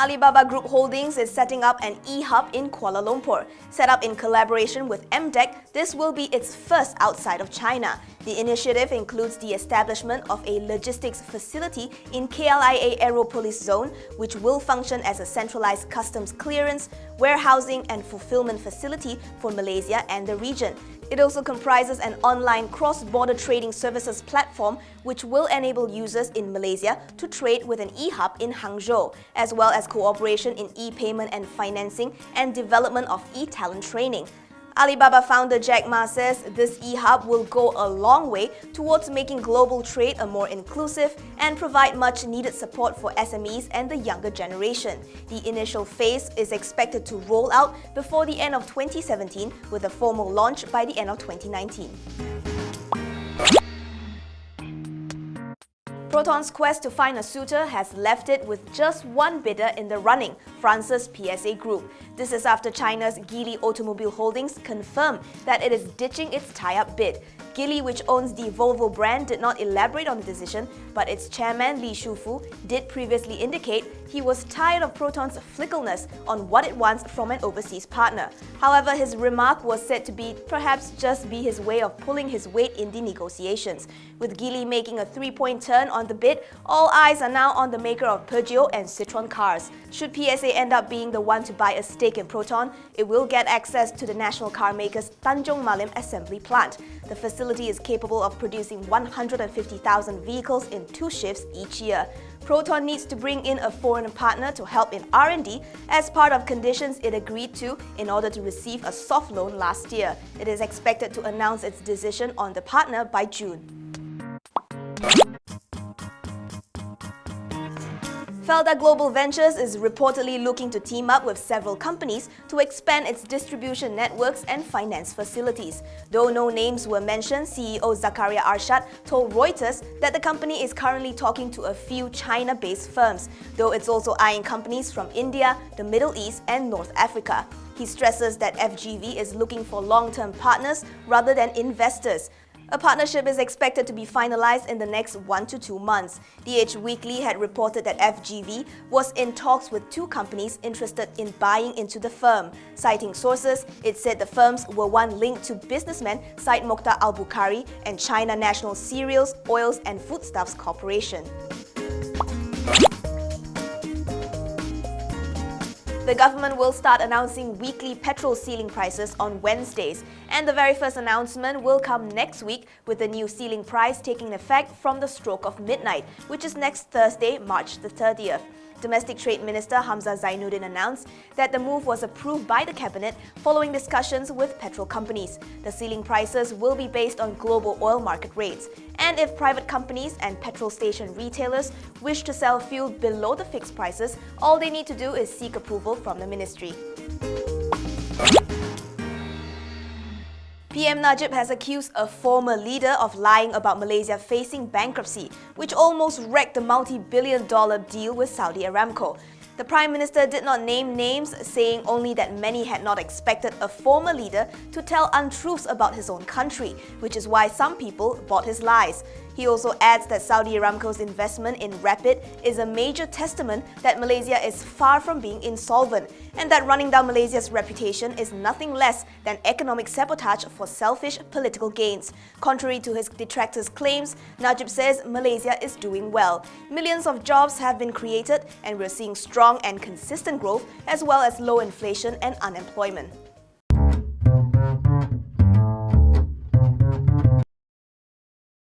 Alibaba Group Holdings is setting up an e-hub in Kuala Lumpur. Set up in collaboration with MDEC, this will be its first outside of China. The initiative includes the establishment of a logistics facility in KLIA Aeropolis zone, which will function as a centralized customs clearance, warehousing and fulfillment facility for Malaysia and the region. It also comprises an online cross-border trading services platform which will enable users in Malaysia to trade with an e-hub in Hangzhou, as well as cooperation in e-payment and financing and development of e-talent training. Alibaba founder Jack Ma says this e-hub will go a long way towards making global trade a more inclusive and provide much-needed support for SMEs and the younger generation. The initial phase is expected to roll out before the end of 2017 with a formal launch by the end of 2019. Proton's quest to find a suitor has left it with just one bidder in the running, France's PSA Group. This is after China's Geely Automobile Holdings confirmed that it is ditching its tie-up bid. Geely, which owns the Volvo brand, did not elaborate on the decision, but its chairman Li Shufu did previously indicate he was tired of Proton's fickleness on what it wants from an overseas partner. However, his remark was said to be perhaps just be his way of pulling his weight in the negotiations. With Geely making a 3-point turn on the bid, all eyes are now on the maker of Peugeot and Citroën cars. Should PSA end up being the one to buy a stake in Proton, it will get access to the national car maker's Tanjung Malim assembly plant. The facility is capable of producing 150,000 vehicles in 2 shifts each year. Proton needs to bring in a foreign partner to help in R&D as part of conditions it agreed to in order to receive a soft loan last year. It is expected to announce its decision on the partner by June. Felda Global Ventures is reportedly looking to team up with several companies to expand its distribution networks and finance facilities. Though no names were mentioned, CEO Zakaria Arshad told Reuters that the company is currently talking to a few China-based firms, though it's also eyeing companies from India, the Middle East and North Africa. He stresses that FGV is looking for long-term partners rather than investors. A partnership is expected to be finalized in the next 1 to 2 months. DH Weekly had reported that FGV was in talks with 2 companies interested in buying into the firm. Citing sources, it said the firms were one linked to businessman Said Mokhtar Al-Bukhari and China National Cereals, Oils and Foodstuffs Corporation. The government will start announcing weekly petrol ceiling prices on Wednesdays, and the very first announcement will come next week, with the new ceiling price taking effect from the stroke of midnight, which is next Thursday, March the 30th. Domestic Trade Minister Hamzah Zainuddin announced that the move was approved by the cabinet following discussions with petrol companies. The ceiling prices will be based on global oil market rates, and if private companies and petrol station retailers wish to sell fuel below the fixed prices, all they need to do is seek approval from the ministry. PM Najib has accused a former leader of lying about Malaysia facing bankruptcy, which almost wrecked the multi-billion-dollar deal with Saudi Aramco. The Prime Minister did not name names, saying only that many had not expected a former leader to tell untruths about his own country, which is why some people bought his lies. He also adds that Saudi Aramco's investment in Rapid is a major testament that Malaysia is far from being insolvent, and that running down Malaysia's reputation is nothing less than economic sabotage for selfish political gains. Contrary to his detractors' claims, Najib says Malaysia is doing well. Millions of jobs have been created, and we're seeing strong and consistent growth as well as low inflation and unemployment.